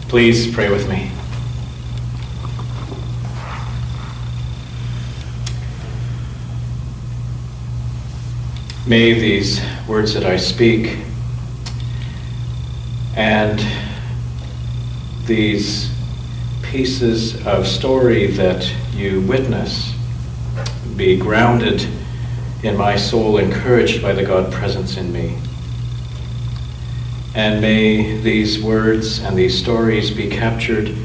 Please pray with me. May these words that I speak and these pieces of story that you witness be grounded in my soul, encouraged by the God presence in me. And may these words and these stories be captured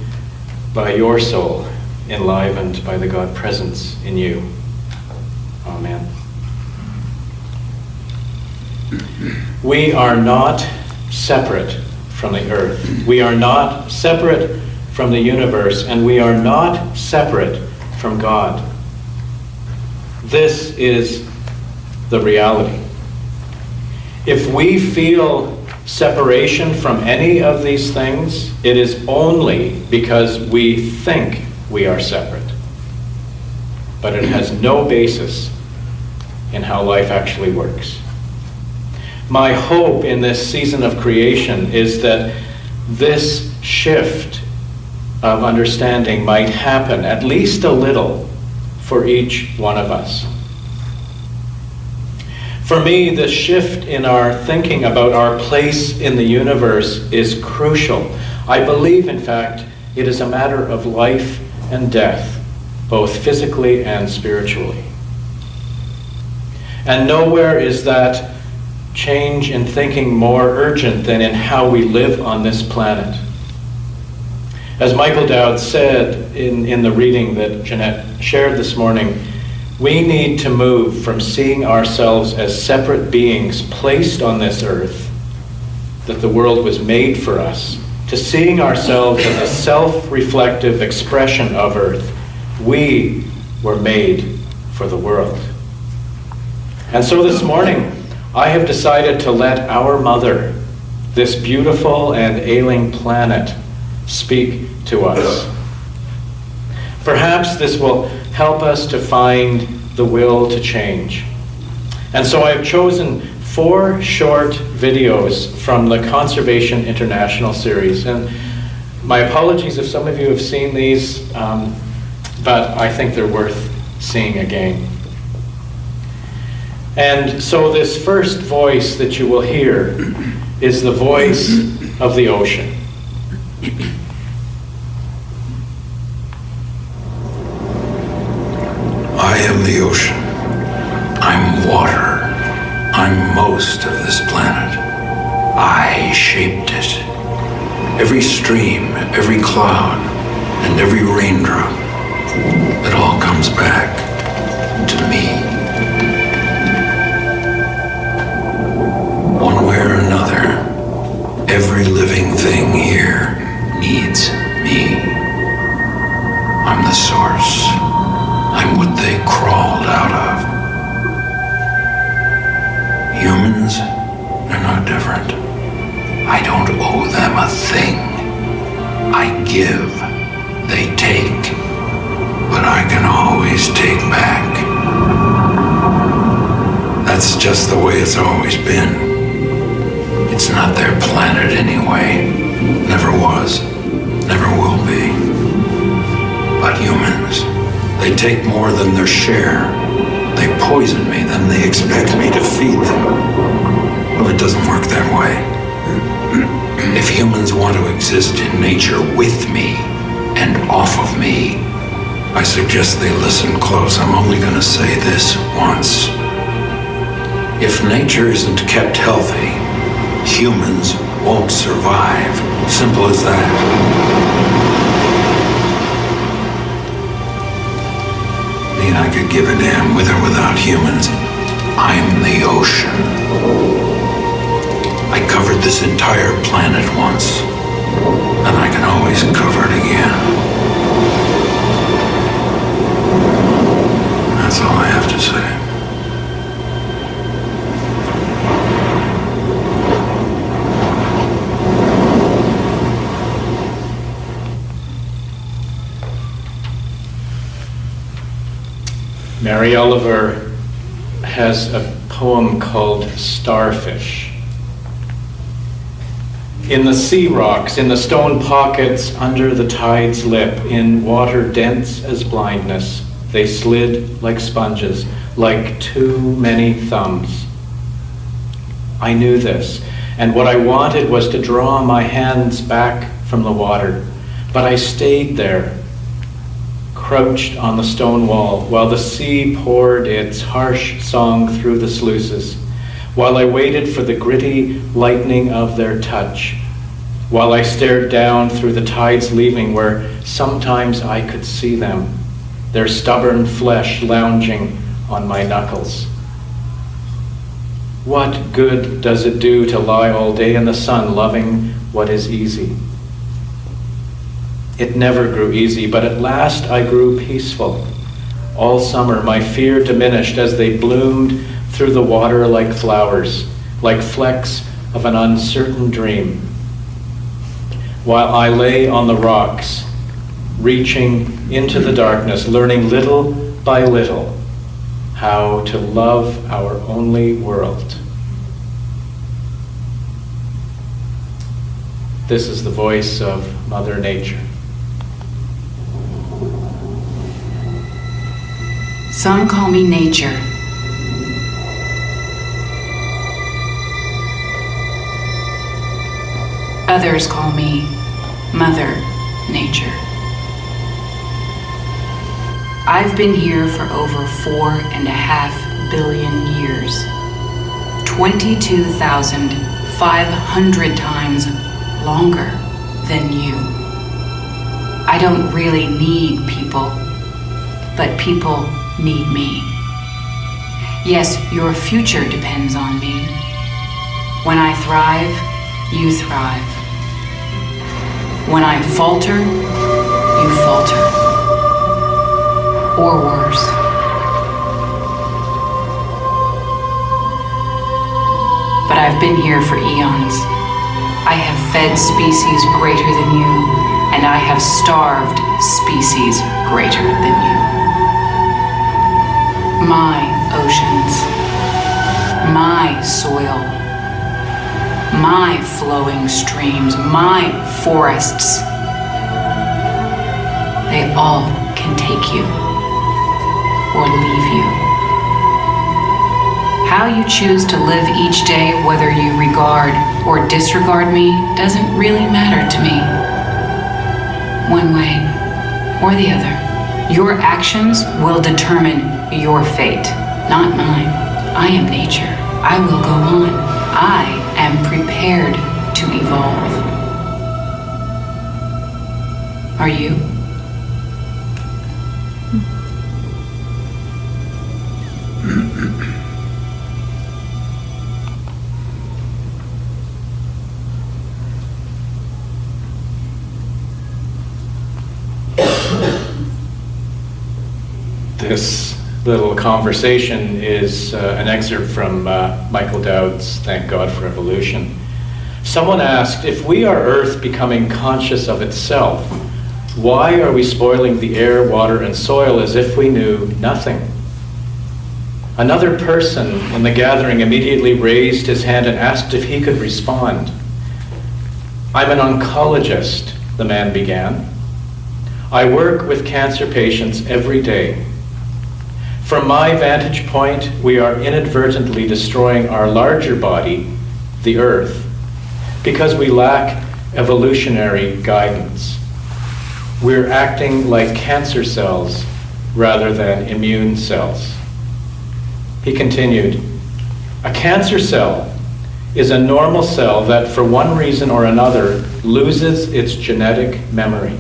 by your soul, enlivened by the God presence in you. Amen. We are not separate from the earth. We are not separate from the universe, and we are not separate from God. This is the reality. If we feel separation from any of these things, it is only because we think we are separate. But it has no basis in how life actually works. My hope in this season of creation is that this shift of understanding might happen, at least a little, for each one of us. For me, the shift in our thinking about our place in the universe is crucial. I believe, in fact, it is a matter of life and death, both physically and spiritually. And nowhere is that change in thinking more urgent than in how we live on this planet. As Michael Dowd said in the reading that Jeanette shared this morning, we need to move from seeing ourselves as separate beings placed on this earth, that the world was made for us, to seeing ourselves as a self-reflective expression of earth. We were made for the world. And so this morning, I have decided to let our mother, this beautiful and ailing planet, speak to us. Perhaps this will help us to find the will to change. And so I've chosen 4 short videos from the Conservation International series. And my apologies if some of you have seen these, but I think they're worth seeing again. And so this first voice that you will hear is the voice of the ocean. I am the ocean. I'm water. I'm most of this planet. I shaped it. Every stream, every cloud, and every raindrop, it all comes back to me. One way or another, every living thing here needs me. I'm the source. I'm what they crawled out of. Humans are no different. I don't owe them a thing. I give, they take, but I can always take back. That's just the way it's always been. It's not their planet anyway. Never was, never will be. But humans, they take more than their share. They poison me, then they expect me to feed them. Well, it doesn't work that way. If humans want to exist in nature with me and off of me, I suggest they listen close. I'm only going to say this once. If nature isn't kept healthy, humans won't survive. Simple as that. I could give a damn with or without humans. I'm the ocean. I covered this entire planet once, and I can always cover it again. That's all I have to say. Mary Oliver has a poem called Starfish. In the sea rocks, in the stone pockets under the tide's lip, in water dense as blindness, they slid like sponges, like too many thumbs. I knew this, and what I wanted was to draw my hands back from the water, but I stayed there, crouched on the stone wall, while the sea poured its harsh song through the sluices, while I waited for the gritty lightning of their touch, while I stared down through the tides leaving where sometimes I could see them, their stubborn flesh lounging on my knuckles. What good does it do to lie all day in the sun loving what is easy? It never grew easy, but at last I grew peaceful. All summer my fear diminished as they bloomed through the water like flowers, like flecks of an uncertain dream. While I lay on the rocks, reaching into the darkness, learning little by little how to love our only world. This is the voice of Mother Nature. Some call me nature. Others call me Mother Nature. I've been here for over 4.5 billion years. 22,500 times longer than you. I don't really need people, but people need me. Yes, your future depends on me. When I thrive, you thrive. When I falter, you falter. Or worse. But I've been here for eons. I have fed species greater than you, and I have starved species greater than you. My oceans, my soil, my flowing streams, my forests, they all can take you or leave you. How you choose to live each day, whether you regard or disregard me, doesn't really matter to me. One way or the other. Your actions will determine your fate, not mine. I am nature. I will go on. I am prepared to evolve. Are you? This little conversation is an excerpt from Michael Dowd's Thank God for Evolution. Someone asked, if we are Earth becoming conscious of itself, why are we spoiling the air, water, and soil as if we knew nothing? Another person in the gathering immediately raised his hand and asked if he could respond. I'm an oncologist, the man began. I work with cancer patients every day. From my vantage point, we are inadvertently destroying our larger body, the Earth, because we lack evolutionary guidance. We're acting like cancer cells rather than immune cells. He continued, a cancer cell is a normal cell that for one reason or another loses its genetic memory.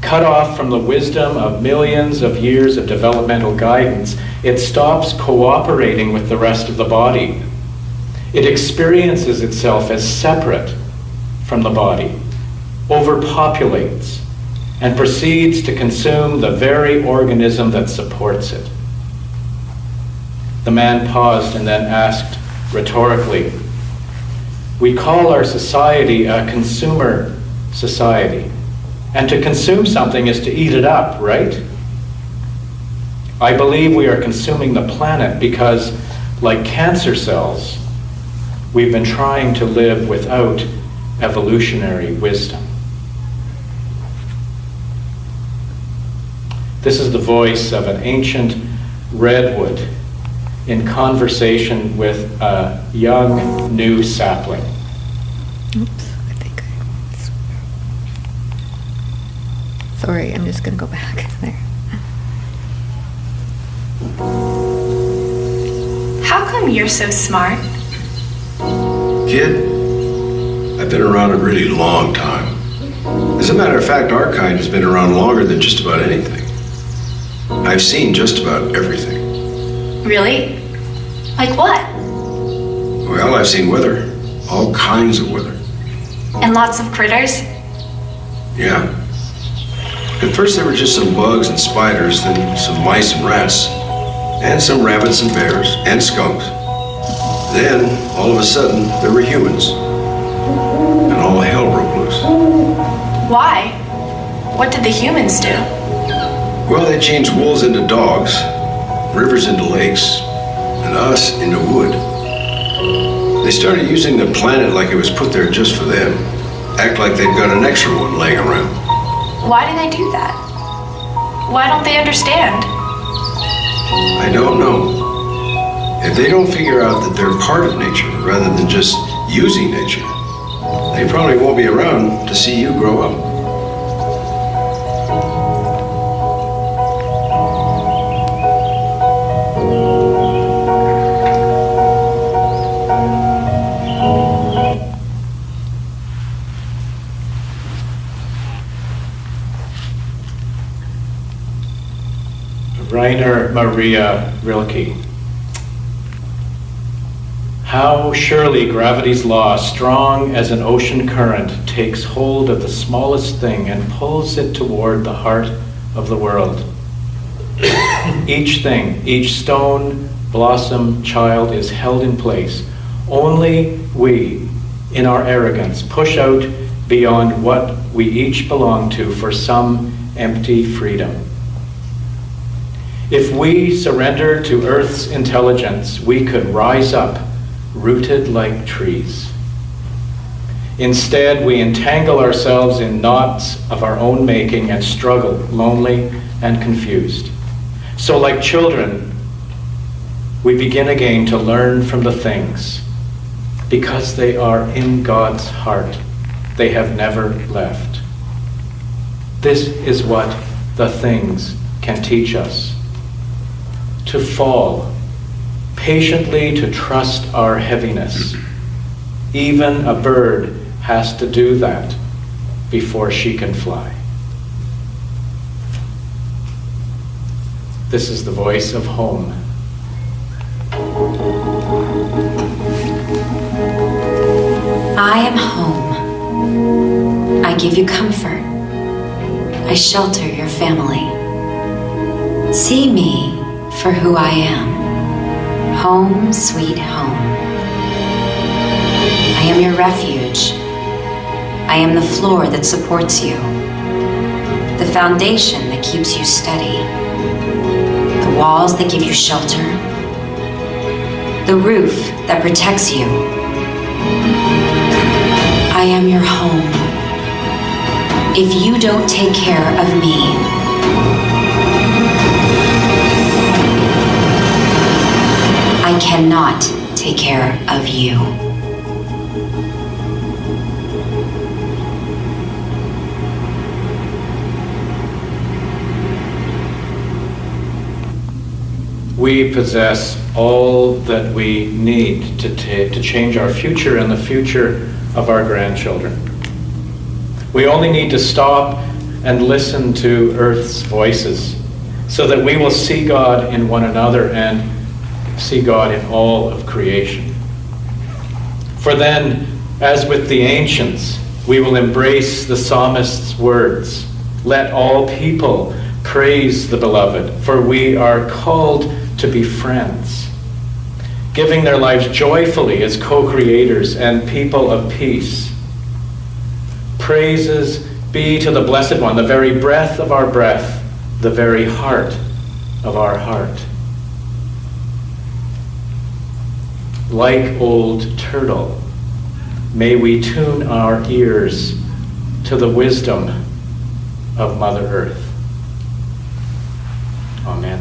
Cut off from the wisdom of millions of years of developmental guidance, it stops cooperating with the rest of the body. It experiences itself as separate from the body, overpopulates, and proceeds to consume the very organism that supports it. The man paused and then asked rhetorically, we call our society a consumer society. And to consume something is to eat it up, right? I believe we are consuming the planet because, like cancer cells, we've been trying to live without evolutionary wisdom. This is the voice of an ancient redwood in conversation with a young new sapling. Oops, I think Sorry, I'm just gonna go back there. How come you're so smart? Kid, I've been around a really long time. As a matter of fact, our kind has been around longer than just about anything. I've seen just about everything. Really? Like what? Well, I've seen weather. All kinds of weather. And lots of critters? Yeah. At first there were just some bugs and spiders, then some mice and rats, and some rabbits and bears, and skunks. Then, all of a sudden, there were humans. And all hell broke loose. Why? What did the humans do? Well, they changed wolves into dogs, rivers into lakes, and us into wood. They started using the planet like it was put there just for them. Act like they've got an extra one laying around. Why do they do that? Why don't they understand? I don't know. If they don't figure out that they're part of nature rather than just using nature, they probably won't be around to see you grow up. Rainer Maria Rilke. How surely gravity's law, strong as an ocean current, takes hold of the smallest thing and pulls it toward the heart of the world. Each thing, each stone, blossom, child is held in place. Only we, in our arrogance, push out beyond what we each belong to for some empty freedom. If we surrender to Earth's intelligence, we could rise up, rooted like trees. Instead, we entangle ourselves in knots of our own making and struggle, lonely and confused. So like children, we begin again to learn from the things. Because they are in God's heart, they have never left. This is what the things can teach us. To fall, patiently to trust our heaviness. Even a bird has to do that before she can fly. This is the voice of home. I am home. I give you comfort. I shelter your family. See me for who I am. Home, sweet home. I am your refuge. I am the floor that supports you. The foundation that keeps you steady. The walls that give you shelter. The roof that protects you. I am your home. If you don't take care of me, I cannot take care of you. We possess all that we need to change our future and the future of our grandchildren. We only need to stop and listen to Earth's voices so that we will see God in one another and see God in all of creation. For then, as with the ancients, we will embrace the psalmist's words, "Let all people praise the beloved, for we are called to be friends," giving their lives joyfully as co-creators and people of peace. Praises be to the Blessed One, the very breath of our breath, the very heart of our heart. like old turtle, may we tune our ears to the wisdom of Mother Earth. Amen.